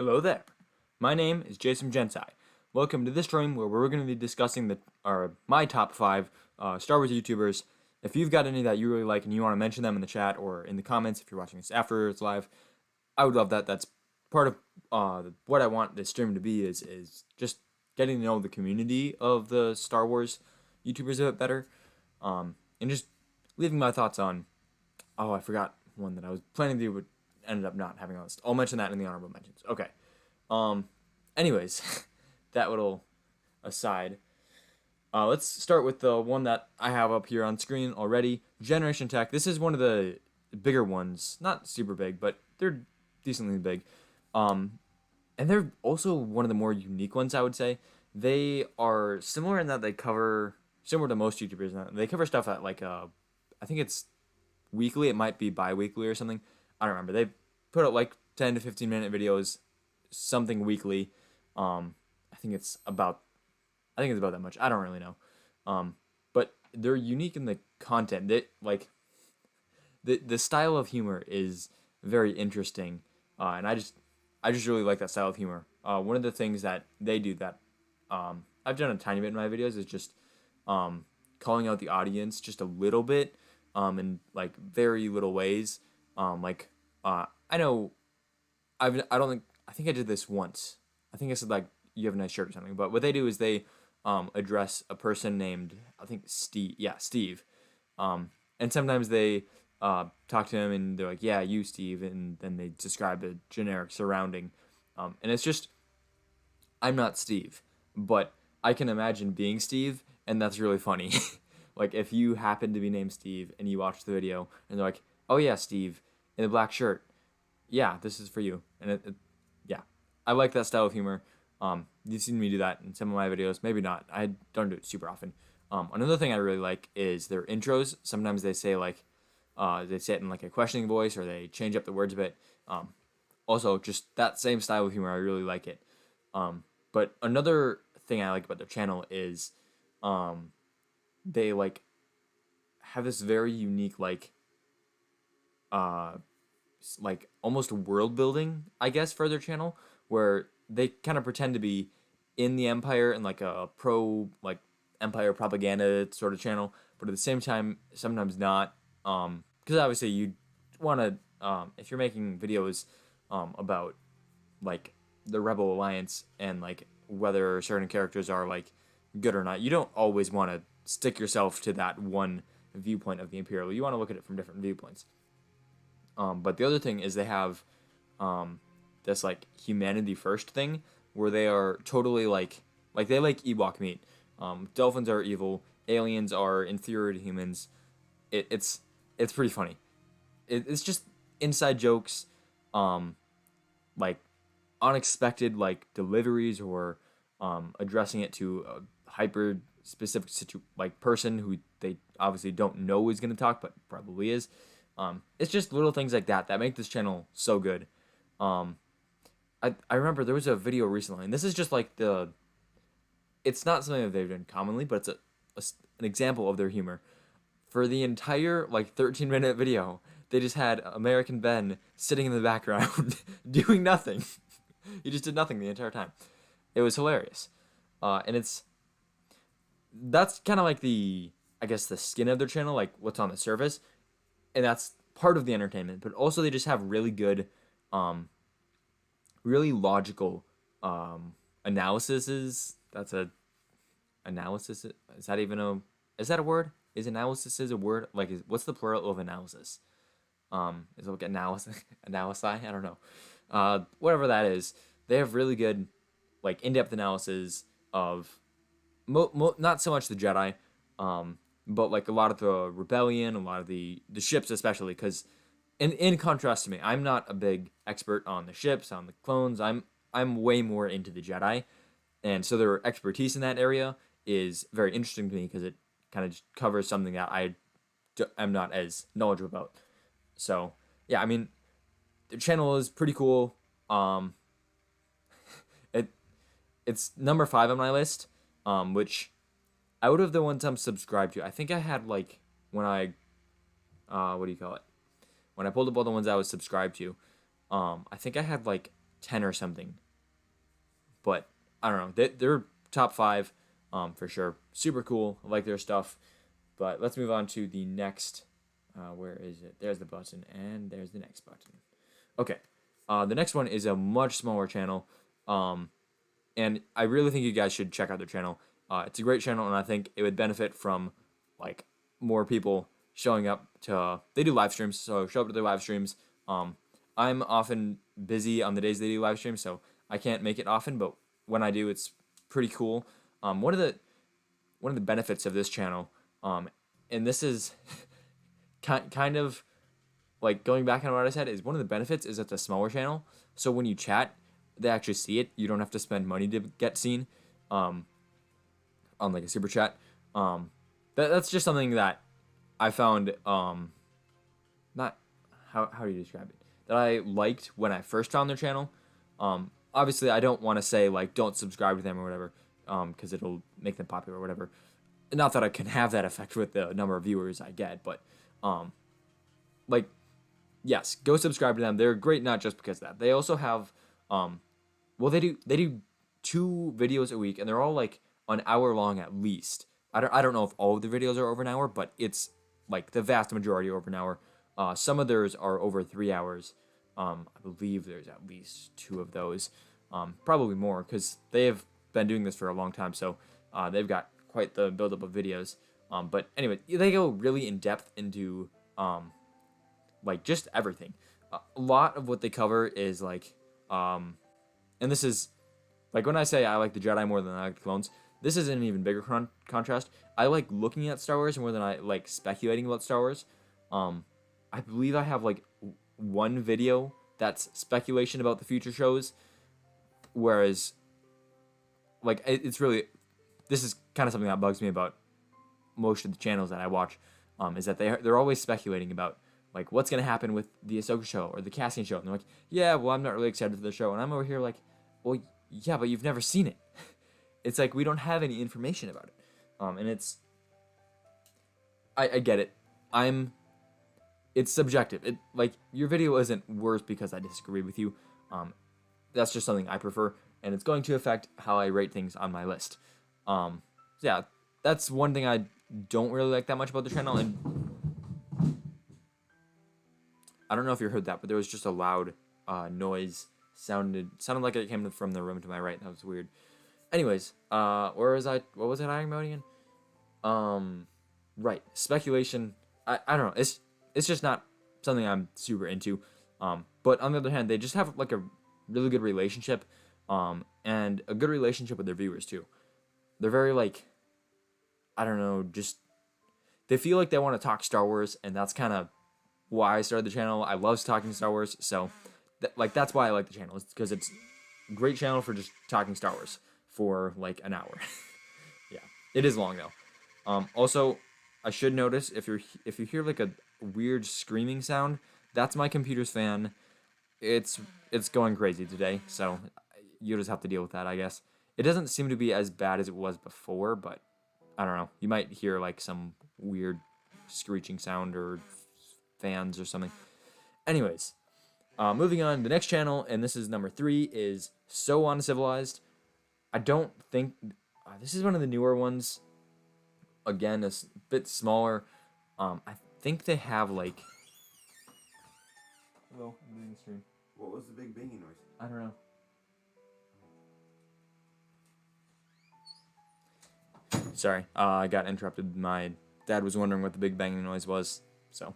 Hello there. My name is Jasom Jensai. Welcome to this stream where we're going to be discussing my top 5 Star Wars YouTubers. If you've got any that you really like and you want to mention them in the chat or in the comments if you're watching this after it's live, I would love that. That's part of what I want this stream to be is just getting to know the community of the Star Wars YouTubers a bit better, and just leaving my thoughts on. Oh, I forgot one that I was planning to do, but ended up not having on the list. I'll mention that in the honorable mentions. Okay. Anyways, that little aside. Let's start with the one that I have up here on screen already. Generation Tech. This is one of the bigger ones. Not super big, but they're decently big. And they're also one of the more unique ones, I would say. They are similar in that they cover, similar to most YouTubers, they cover stuff at like, I think it's weekly. It might be bi-weekly or something. I don't remember. They put out like 10 to 15 minute videos, something weekly. I think it's about that much. I don't really know. But they're unique in the content. They like the style of humor is very interesting. And I just really like that style of humor. One of the things that they do that I've done a tiny bit in my videos is just calling out the audience just a little bit in like very little ways. I know I think I did this once. I think I said like you have a nice shirt or something. But what they do is they address a person named, I think Steve. Yeah, Steve. And sometimes they talk to him and they're like, yeah, you Steve, and then they describe a generic surrounding. And it's just, I'm not Steve, but I can imagine being Steve, and that's really funny. Like if you happen to be named Steve and you watch the video and they're like, oh yeah, Steve in the black shirt. Yeah, this is for you. And yeah, I like that style of humor. You've seen me do that in some of my videos. Maybe not. I don't do it super often. Another thing I really like is their intros. Sometimes they say like, they say it in like a questioning voice or they change up the words a bit. Also, just that same style of humor, I really like it. But another thing I like about their channel is they like have this very unique like almost world building, I guess, for their channel, where they kind of pretend to be in the Empire and like a pro like Empire propaganda sort of channel, but at the same time sometimes not. Because obviously you want to, if you're making videos about like the Rebel Alliance and like whether certain characters are like good or not, you don't always want to stick yourself to that one viewpoint of the Imperial. You want to look at it from different viewpoints. But the other thing is they have this like humanity first thing where they are totally like they like Ewok meat. Dolphins are evil. Aliens are inferior to humans. It's pretty funny. It's just inside jokes, like unexpected like deliveries or addressing it to a hyper specific person who they obviously don't know is going to talk but probably is. It's just little things like that that make this channel so good. I remember there was a video recently, and this is just like it's not something that they've done commonly, but it's an example of their humor. For the entire like 13-minute video, they just had American Ben sitting in the background doing nothing. He just did nothing the entire time. It was hilarious. And that's kind of like the skin of their channel, like what's on the surface. And that's part of the entertainment, but also they just have really good, really logical analyses. That's a analysis. Is that a word? Is analysis a word? Like, what's the plural of analysis? Is it like analysis? Analysi? I don't know. Whatever that is, they have really good, like in-depth analysis of, not so much the Jedi, but like a lot of the rebellion, a lot of the ships especially, because in contrast to me, I'm not a big expert on the ships, on the clones. I'm way more into the Jedi, and so their expertise in that area is very interesting to me because it kind of just covers something that I'm not as knowledgeable about. So yeah, I mean, the channel is pretty cool. It's number 5 on my list, which out of the ones I'm subscribed to, I think I had like when I what do you call it? When I pulled up all the ones I was subscribed to, I think I had like 10 or something. But I don't know. They're top 5 for sure. Super cool. I like their stuff. But let's move on to the next. Where is it? There's the button, and there's the next button. Okay. The next one is a much smaller channel. And I really think you guys should check out their channel. It's a great channel, and I think it would benefit from like more people showing up to. They do live streams, so show up to their live streams. I'm often busy on the days they do live streams, so I can't make it often. But when I do, it's pretty cool. One of the benefits of this channel, and this is kind of like going back on what I said, is one of the benefits is it's a smaller channel. So when you chat, they actually see it. You don't have to spend money to get seen. On like a super chat. That's just something that I found not how do you describe it? That I liked when I first found their channel. Obviously I don't want to say like don't subscribe to them or whatever, because it'll make them popular or whatever. Not that I can have that effect with the number of viewers I get, but like yes, go subscribe to them. They're great not just because of that. They also have well they do 2 videos a week, and they're all like an hour long at least. I don't know if all of the videos are over an hour, but it's like the vast majority are over an hour. Some of theirs are over 3 hours. I believe there's at least 2 of those, probably more, because they have been doing this for a long time. So they've got quite the buildup of videos. But anyway, they go really in depth into like just everything. A lot of what they cover is like, and this is like when I say I like the Jedi more than I like the clones. This is an even bigger contrast. I like looking at Star Wars more than I like speculating about Star Wars. I believe I have like 1 video that's speculation about the future shows, whereas like it's really, this is kind of something that bugs me about most of the channels that I watch, is that they're always speculating about like what's gonna happen with the Ahsoka show or the Cassian show, and they're like, yeah, well, I'm not really excited for the show, and I'm over here like, well, yeah, but you've never seen it. It's like we don't have any information about it, and it's. I get it. It's subjective. It like your video isn't worse because I disagree with you. That's just something I prefer, and it's going to affect how I rate things on my list. So yeah, that's one thing I don't really like that much about the channel, and I don't know if you heard that, but there was just a loud noise. Sounded like it came from the room to my right. That was weird. Anyways, what was I talking about again? Right, speculation. I don't know. It's just not something I'm super into. But on the other hand, they just have like a really good relationship, and a good relationship with their viewers too. They're very like, I don't know, just they feel like they want to talk Star Wars, and that's kind of why I started the channel. I love talking Star Wars, so that's why I like the channel. It's because it's a great channel for just talking Star Wars for like an hour. Yeah, it is long though. Also, I should notice if you hear like a weird screaming sound, that's my computer's fan. It's going crazy today, so you just have to deal with that, I guess. It doesn't seem to be as bad as it was before, but I don't know. You might hear like some weird screeching sound or fans or something. Anyways, moving on, the next channel, and this is number 3, is So Uncivilized. I don't think this is one of the newer ones. Again, it's a bit smaller. I think they have like. Hello, I'm doing the stream. What was the big banging noise? I don't know. Sorry, I got interrupted. My dad was wondering what the big banging noise was. So,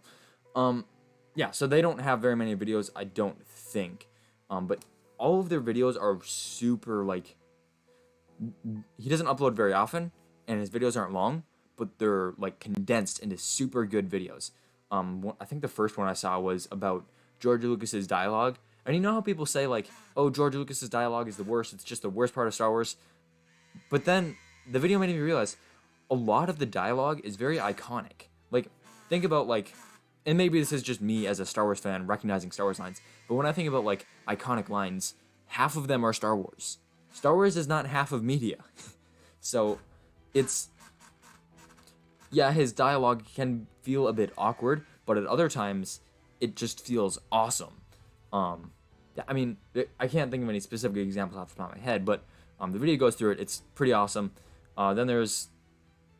yeah. So they don't have very many videos, I don't think. But all of their videos are super like. He doesn't upload very often, and his videos aren't long, but they're like condensed into super good videos. I think the first one I saw was about George Lucas's dialogue, and you know how people say like, "Oh, George Lucas's dialogue is the worst. It's just the worst part of Star Wars." But then the video made me realize a lot of the dialogue is very iconic. Like, think about like, and maybe this is just me as a Star Wars fan recognizing Star Wars lines, but when I think about like iconic lines, half of them are Star Wars. Star Wars is not half of media. So it's, yeah, his dialogue can feel a bit awkward, but at other times it just feels awesome. I mean, I can't think of any specific examples off the top of my head, but the video goes through it. It's pretty awesome. Then there's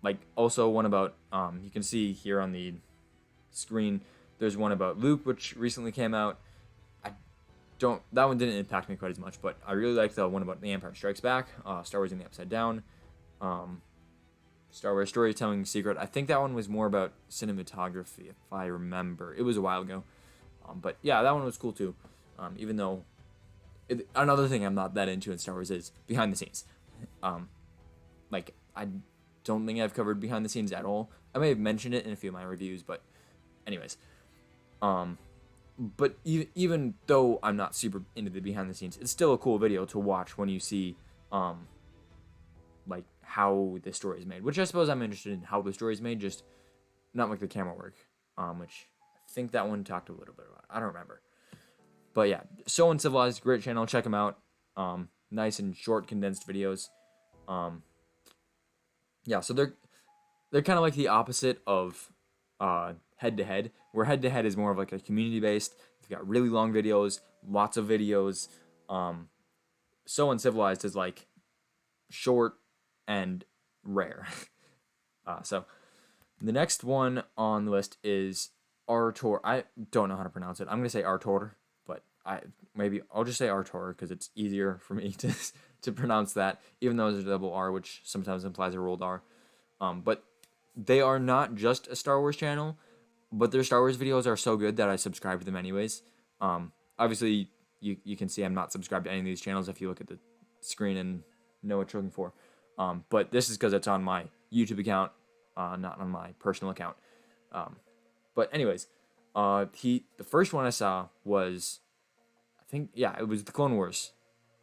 like also one about you can see here on the screen. There's one about Luke, which recently came out. That one didn't impact me quite as much, but I really liked the one about The Empire Strikes Back, Star Wars in the Upside Down, Star Wars Storytelling Secret. I think that one was more about cinematography, if I remember. It was a while ago. But yeah, that one was cool too. Even though another thing I'm not that into in Star Wars is behind the scenes. Like, I don't think I've covered behind the scenes at all. I may have mentioned it in a few of my reviews, but anyways. But even though I'm not super into the behind the scenes, it's still a cool video to watch when you see like how the story is made, which I suppose I'm interested in how the story is made, just not like the camera work, which I think that one talked a little bit about. I don't remember. But yeah, So Uncivilized, great channel, check them out. Nice and short, condensed videos. Yeah, so they're kind of like the opposite of head-to-head, where head-to-head is more of like a community-based. They've got really long videos, lots of videos. So Uncivilized is like short and rare. So the next one on the list is Arturo. I don't know how to pronounce it. I'm gonna say Arturo, but I'll just say Arturo because it's easier for me to pronounce that, even though there's a double R, which sometimes implies a rolled R. But they are not just a Star Wars channel, but their Star Wars videos are so good that I subscribe to them anyways. Obviously, you can see I'm not subscribed to any of these channels if you look at the screen and know what you're looking for. But this is because it's on my YouTube account, not on my personal account. But anyways, the first one I saw was, I think, yeah, it was the Clone Wars.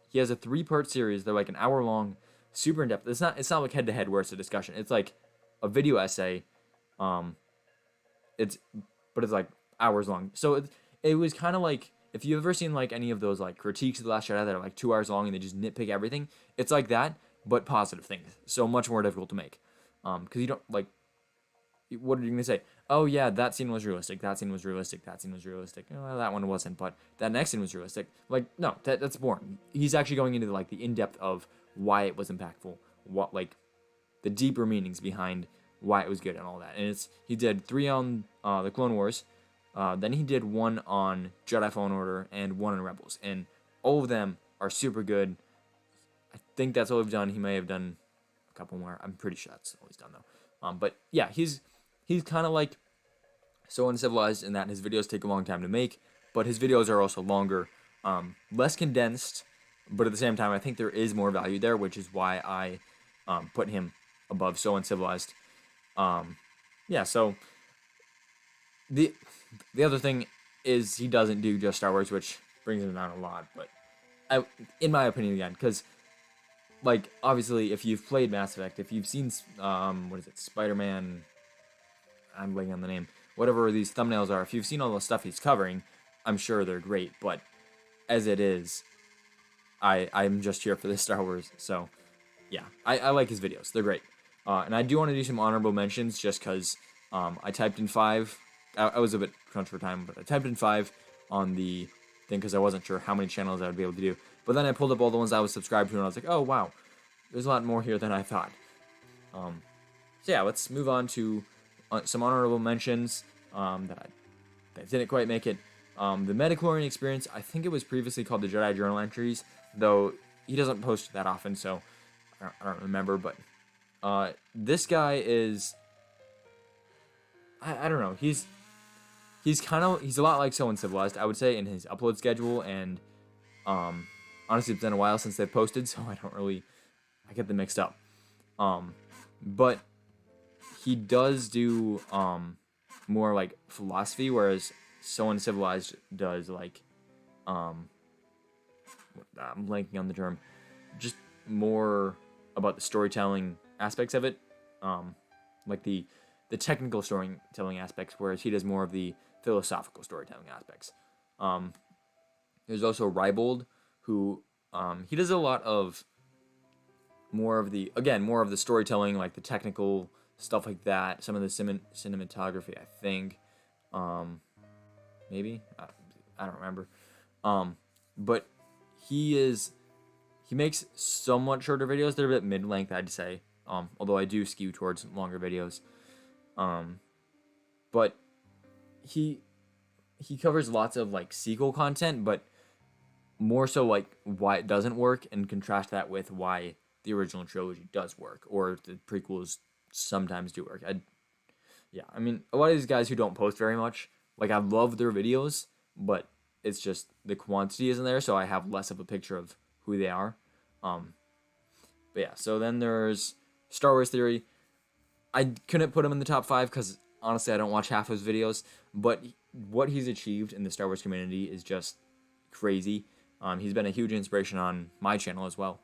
He has a 3-part series. They're like an hour long, super in depth. It's not like head to head where it's a discussion. It's like a video essay. It's like hours long. So it was kind of like, if you've ever seen like any of those like critiques of The Last Jedi that are like 2 hours long and they just nitpick everything, it's like that, but positive things. So much more difficult to make. Because you don't like, what are you gonna say? Oh yeah, that scene was realistic. That scene was realistic. That scene was realistic. Well, that one wasn't, but that next scene was realistic. Like, no, that's boring. He's actually going into like the in-depth of why it was impactful, what like the deeper meanings behind why it was good and all that. And he did 3 on the Clone Wars, then he did 1 on Jedi Fallen Order and 1 on Rebels, and all of them are super good. I think that's all we've done. He may have done a couple more. I'm pretty sure that's all he's done though. But yeah, he's kind of like So Uncivilized in that his videos take a long time to make, but his videos are also longer, less condensed, but at the same time, I think there is more value there, which is why I put him above So Uncivilized. Yeah, so the other thing is he doesn't do just Star Wars, which brings him down a lot, but in my opinion, again, because like obviously if you've played Mass Effect, if you've seen what is it, Spider-Man, I'm blanking on the name, whatever these thumbnails are, if you've seen all the stuff he's covering, I'm sure they're great, but as it is, I'm just here for the Star Wars, so yeah, I like his videos, they're great. And I do want to do some honorable mentions just because I typed in 5. I was a bit crunched for time, but I typed in 5 on the thing because I wasn't sure how many channels I would be able to do. But then I pulled up all the ones I was subscribed to, and I was like, oh, wow, there's a lot more here than I thought. So yeah, let's move on to some honorable mentions that didn't quite make it. The Metachlorian Experience, I think it was previously called the Jedi Journal Entries, though he doesn't post that often, so I don't remember, but this guy is, I don't know, he's a lot like So Uncivilized, I would say, in his upload schedule, and honestly it's been a while since they've posted, so I get them mixed up. But he does do more like philosophy, whereas So Uncivilized does like I'm blanking on the term, just more about the storytelling aspects of it, like the technical storytelling aspects, whereas he does more of the philosophical storytelling aspects. There's also Reibold, who he does a lot of more of the storytelling, like the technical stuff like that. Some of the cinematography, I think, maybe I don't remember. but he makes somewhat shorter videos. They're a bit mid-length, I'd say. Although I do skew towards longer videos. But he covers lots of like sequel content, but more so like why it doesn't work, and contrast that with why the original trilogy does work, or the prequels sometimes do work. I mean, a lot of these guys who don't post very much, like, I love their videos, but it's just the quantity isn't there, so I have less of a picture of who they are. But yeah, so then there's Star Wars Theory. I couldn't put him in the top 5 because honestly I don't watch half of his videos, but what he's achieved in the Star Wars community is just crazy. He's been a huge inspiration on my channel as well.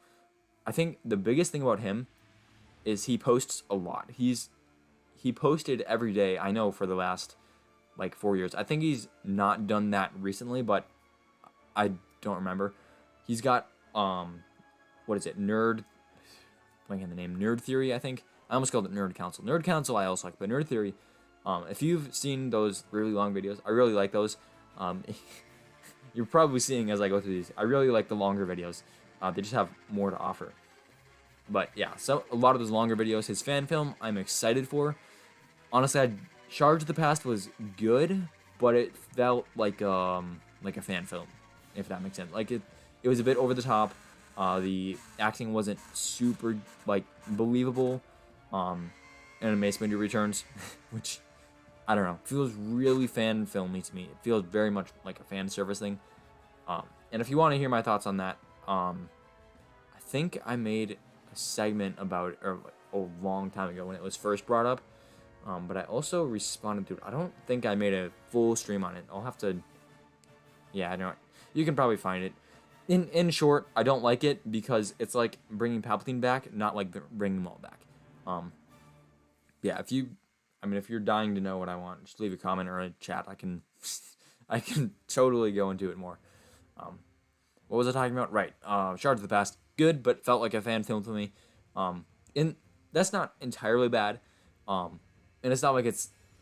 I think the biggest thing about him is he posts a lot. He posted every day, I know, for the last like 4 years. I think he's not done that recently, but I don't remember. He's got what is it? Nerd Theory, I think. I almost called it Nerd Council. Nerd Council I also like, but Nerd Theory, if you've seen those really long videos, I really like those. You're probably seeing as I go through these, I really like the longer videos. They just have more to offer. But yeah, so a lot of those longer videos, his fan film, I'm excited for. Honestly, Shards of the Past was good, but it felt like a fan film, if that makes sense. Like it was a bit over the top. The acting wasn't super like believable. And Mace Windu Returns, which I don't know, feels really fan filmy to me. It feels very much like a fan service thing. And if you want to hear my thoughts on that, I think I made a segment about it a long time ago when it was first brought up. But I also responded to it. I don't think I made a full stream on it. I'll have to. Yeah, I know. You can probably find it. In short, I don't like it because it's like bringing Palpatine back, not like bringing Maul back. Yeah, if you're dying to know what I want, just leave a comment or a chat. I can totally go into it more. What was I talking about? Right. Shards of the Past, good, but felt like a fan film to me. And that's not entirely bad. And it's not like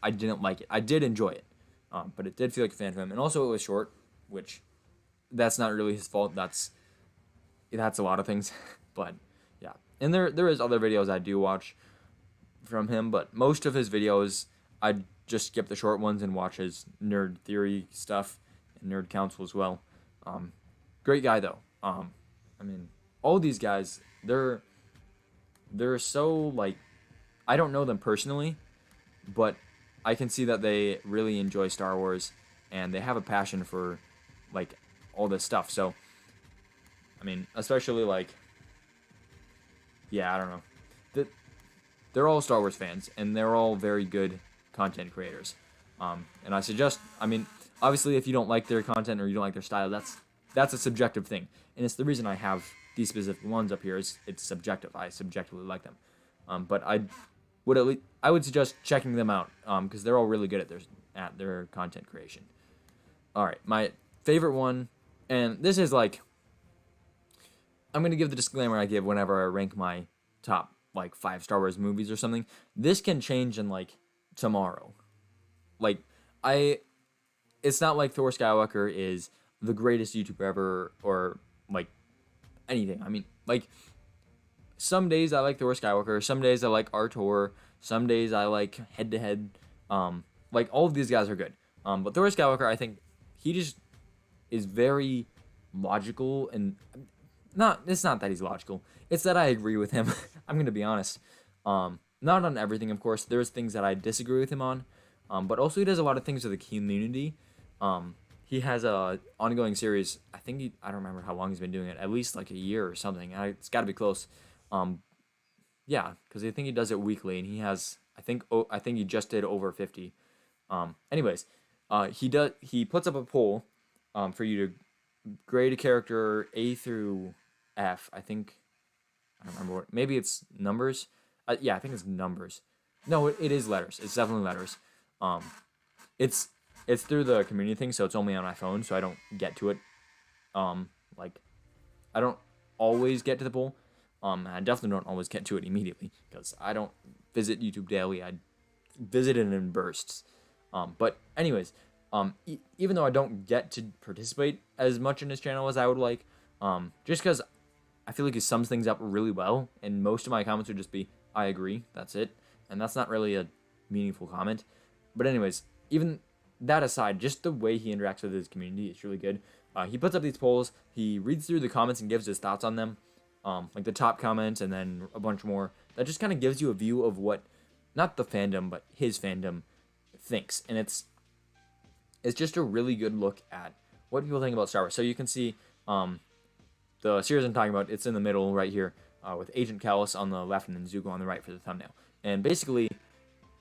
I didn't like it. I did enjoy it. But it did feel like a fan film. And also it was short, which that's not really his fault. That's a lot of things. But yeah. And there is other videos I do watch from him, but most of his videos I just skip the short ones and watch his Nerd Theory stuff and Nerd Council as well. Great guy though. I mean, all these guys, they're so like, I don't know them personally, but I can see that they really enjoy Star Wars and they have a passion for like all this stuff. So I mean, especially like, yeah, I don't know. They're all Star Wars fans, and they're all very good content creators. And I suggest, I mean, obviously, if you don't like their content or you don't like their style, that's a subjective thing. And it's the reason I have these specific ones up here is it's subjective. I subjectively like them. But I would suggest checking them out because they're all really good at their content creation. All right, my favorite one, and this is like, I'm going to give the disclaimer I give whenever I rank my top like 5 Star Wars movies or something. This can change in like tomorrow. Like it's not like Thor Skywalker is the greatest YouTuber ever or like anything. I mean, like some days I like Thor Skywalker, some days I like Arturo, some days I like Head to Head. Like all of these guys are good. But Thor Skywalker, I think he just is very logical and it's not that he's logical. It's that I agree with him. I'm going to be honest. Not on everything, of course. There's things that I disagree with him on. But also he does a lot of things with the community. He has a ongoing series. I don't remember how long he's been doing it. At least like a year or something. It's got to be close. Yeah, because I think he does it weekly, and he has. I think he just did over 50. Anyways, he puts up a poll, for you to grade a character A through F. I don't remember what. Maybe it's numbers. Yeah, I think it's numbers. No, it is letters. It's definitely letters. It's through the community thing, so it's only on my phone, so I don't get to it. Like, I don't always get to the poll. I definitely don't always get to it immediately because I don't visit YouTube daily. I visit it in bursts. But anyways, Even though I don't get to participate as much in his channel as I would like, just because I feel like he sums things up really well, and most of my comments would just be, I agree, that's it. And that's not really a meaningful comment. But anyways, even that aside, just the way he interacts with his community is really good. He puts up these polls, he reads through the comments and gives his thoughts on them. Like the top comment and then a bunch more. That just kind of gives you a view of what, not the fandom, but his fandom thinks. And it's just a really good look at what people think about Star Wars. So you can see the series I'm talking about, it's in the middle right here, with Agent Callus on the left and then Zuko on the right for the thumbnail. And basically,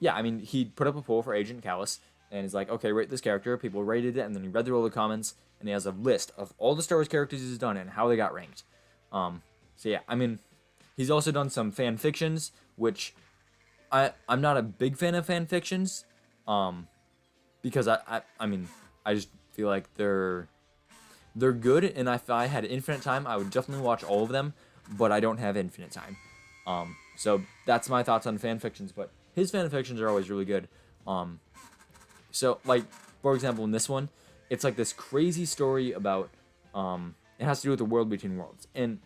yeah, I mean, he put up a poll for Agent Callus, and he's like, okay, rate this character. People rated it, and then he read through all the comments, and he has a list of all the Star Wars characters he's done and how they got ranked. So yeah, I mean, he's also done some fan fictions, which I'm not a big fan of fan fictions, because I mean, I just feel like they're good, and if I had infinite time, I would definitely watch all of them, but I don't have infinite time. So that's my thoughts on fan fictions, but his fan fictions are always really good. So like, for example, in this one, it's like this crazy story about, it has to do with the world between worlds, and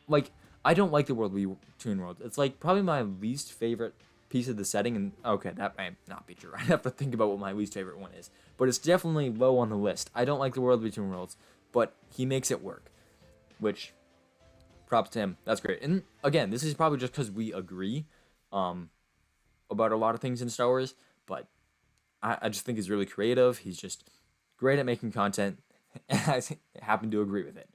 like, I don't like the world between worlds. It's like probably my least favorite piece of the setting, and okay, that might not be true. I have to think about what my least favorite one is, but it's definitely low on the list. I don't like the world between worlds, but he makes it work, which, props to him. That's great. And again, this is probably just because we agree about a lot of things in Star Wars, but I just think he's really creative. He's just great at making content, and I happen to agree with it.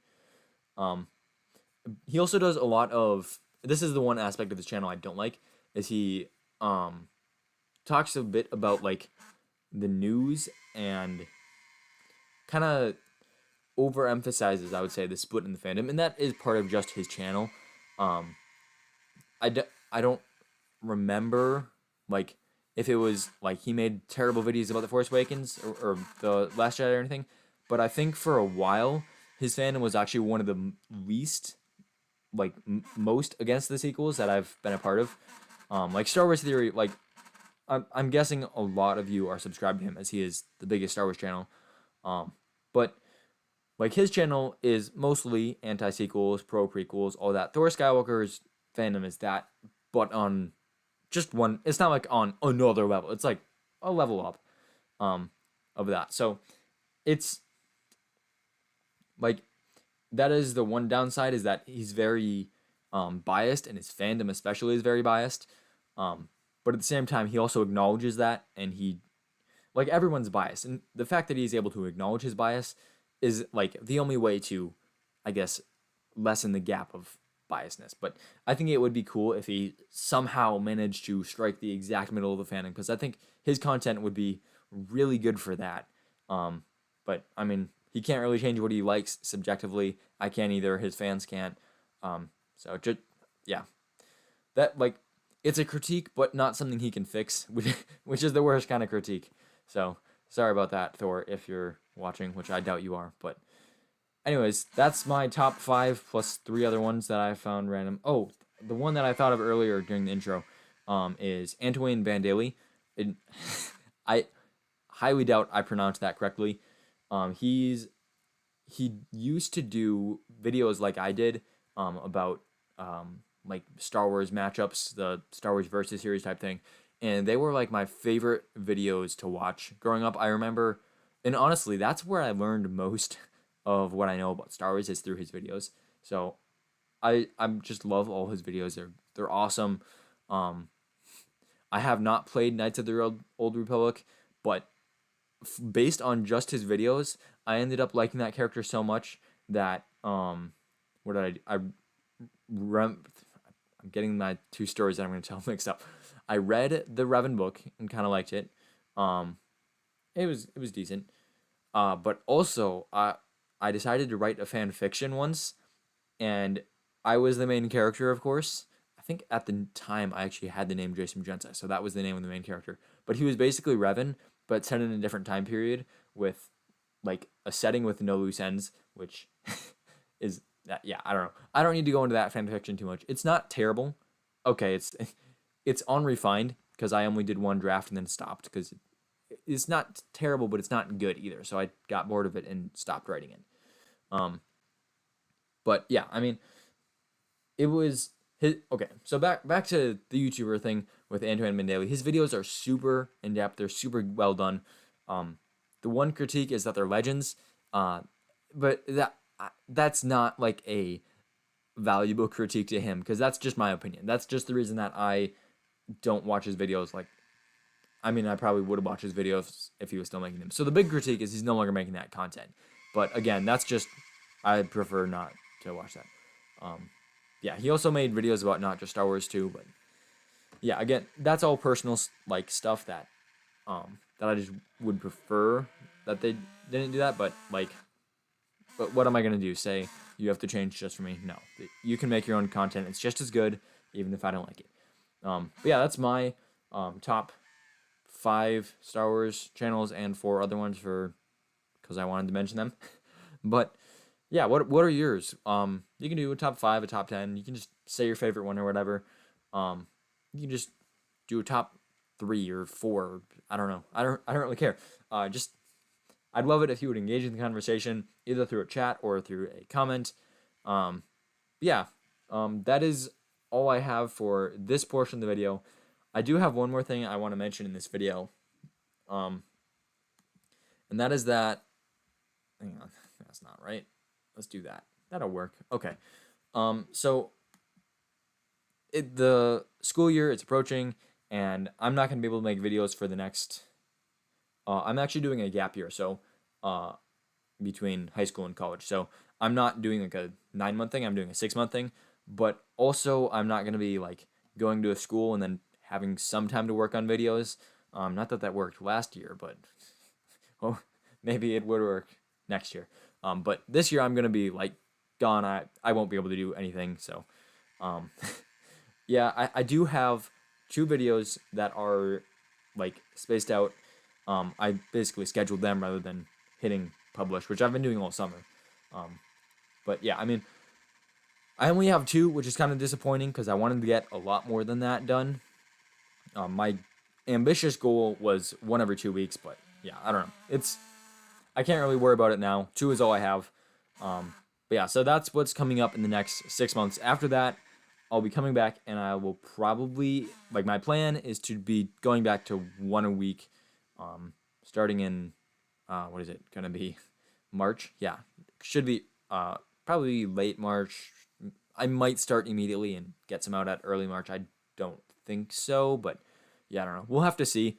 He also does a lot of, this is the one aspect of his channel I don't like, is he talks a bit about like the news and kind of overemphasizes, I would say, the split in the fandom, and that is part of just his channel. I don't remember like if it was like he made terrible videos about the Force Awakens or the Last Jedi or anything, but I think for a while his fandom was actually one of the least, like, most against the sequels that I've been a part of. Like Star Wars Theory, like, I'm guessing a lot of you are subscribed to him as he is the biggest Star Wars channel. But like his channel is mostly anti-sequels, pro-prequels, all that. Thor Skywalker's fandom is that, but on just one, it's not like on another level. It's like a level up of that. So it's like, that is the one downside, is that he's very biased, and his fandom especially is very biased. But at the same time, he also acknowledges that, and he, like, everyone's biased, and the fact that he's able to acknowledge his bias is like the only way to, I guess, lessen the gap of biasness. But I think it would be cool if he somehow managed to strike the exact middle of the fandom, because I think his content would be really good for that. But I mean, he can't really change what he likes subjectively. I can't either. His fans can't. So just, yeah, that, like, it's a critique, but not something he can fix, which is the worst kind of critique. So sorry about that, Thor, if you're watching, which I doubt you are. But anyways, that's my top 5 plus 3 other ones that I found random. Oh, the one that I thought of earlier during the intro is Antoine Vandalie. I highly doubt I pronounced that correctly. He used to do videos like I did about like Star Wars matchups, the Star Wars Versus series type thing, and they were like my favorite videos to watch growing up. I remember, and honestly, that's where I learned most of what I know about Star Wars, is through his videos. So I just love all his videos. They're awesome. I have not played Knights of the Old Republic, but based on just his videos, I ended up liking that character so much that what did I do? I'm getting my 2 stories that I'm going to tell mixed up. I read the Revan book and kind of liked it. It was decent. But also I decided to write a fan fiction once, and I was the main character, of course. I think at the time I actually had the name Jasom Jensai, so that was the name of the main character. But he was basically Revan, but set in a different time period with like a setting with no loose ends, which is, yeah, I don't know. I don't need to go into that fan fiction too much. It's not terrible. Okay, it's unrefined because I only did one draft and then stopped because it's not terrible, but it's not good either. So I got bored of it and stopped writing it. But yeah, I mean, it was his. Okay, so back to the YouTuber thing with Antoine Mandeli. His videos are super in depth. They're super well done. The one critique is that they're legends, but that's not like a valuable critique to him, because that's just my opinion. That's just the reason that I don't watch his videos. Like, I mean, I probably would have watched his videos if he was still making them. So the big critique is he's no longer making that content. But again, that's just, I prefer not to watch that. Yeah, he also made videos about not just Star Wars too, but yeah, again, that's all personal like stuff that that I just would prefer that they didn't do that. But like, but what am I gonna do? Say you have to change just for me? No, you can make your own content. It's just as good, even if I don't like it. But yeah, that's my top 5 Star Wars channels and 4 other ones for because I wanted to mention them. But yeah, what are yours? You can do a top 5, a top 10. You can just say your favorite one or whatever. You can just do a top 3 or 4. I don't know. I don't really care. Just I'd love it if you would engage in the conversation either through a chat or through a comment. Yeah. That is all I have for this portion of the video. I do have one more thing I want to mention in this video. And that is that, hang on, that's not right. Let's do that. That'll work. Okay. So the school year is approaching, and I'm not going to be able to make videos for the next, I'm actually doing a gap year, so between high school and college. So I'm not doing like a 9-month thing, I'm doing a 6-month thing, but also I'm not going to be like going to a school and then having some time to work on videos. Not that worked last year, but oh, maybe it would work next year. But this year I'm going to be like gone. I won't be able to do anything. So, yeah, I do have 2 videos that are like spaced out. I basically scheduled them rather than hitting publish, which I've been doing all summer. But yeah, I mean, I only have 2, which is kind of disappointing because I wanted to get a lot more than that done. My ambitious goal was 1 every 2 weeks, but yeah, I don't know. I can't really worry about it now. 2 is all I have. But yeah, so that's what's coming up in the next 6 months. After that, I'll be coming back, and I will probably, like, my plan is to be going back to 1 a week, starting in, what is it gonna be? March? Yeah, should be probably late March. I might start immediately and get some out at early March. I don't think so, but yeah, I don't know. We'll have to see.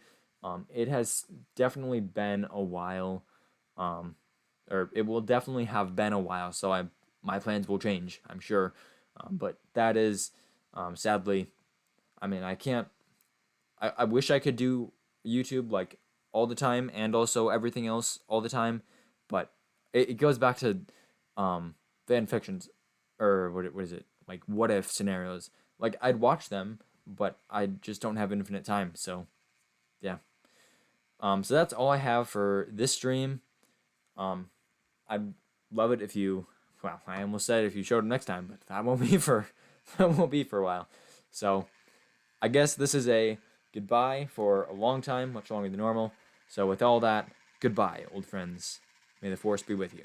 It has definitely been a while, or it will definitely have been a while, so my plans will change, I'm sure. But that is, sadly, I mean, I can't, I wish I could do YouTube like all the time and also everything else all the time, but it goes back to fan fictions, or what is it, like what if scenarios. Like, I'd watch them, but I just don't have infinite time, so yeah. So that's all I have for this stream. I'd love it if you, well, I almost said if you showed up next time, but that won't be for a while. So I guess this is a goodbye for a long time, much longer than normal. So with all that, goodbye, old friends. May the force be with you.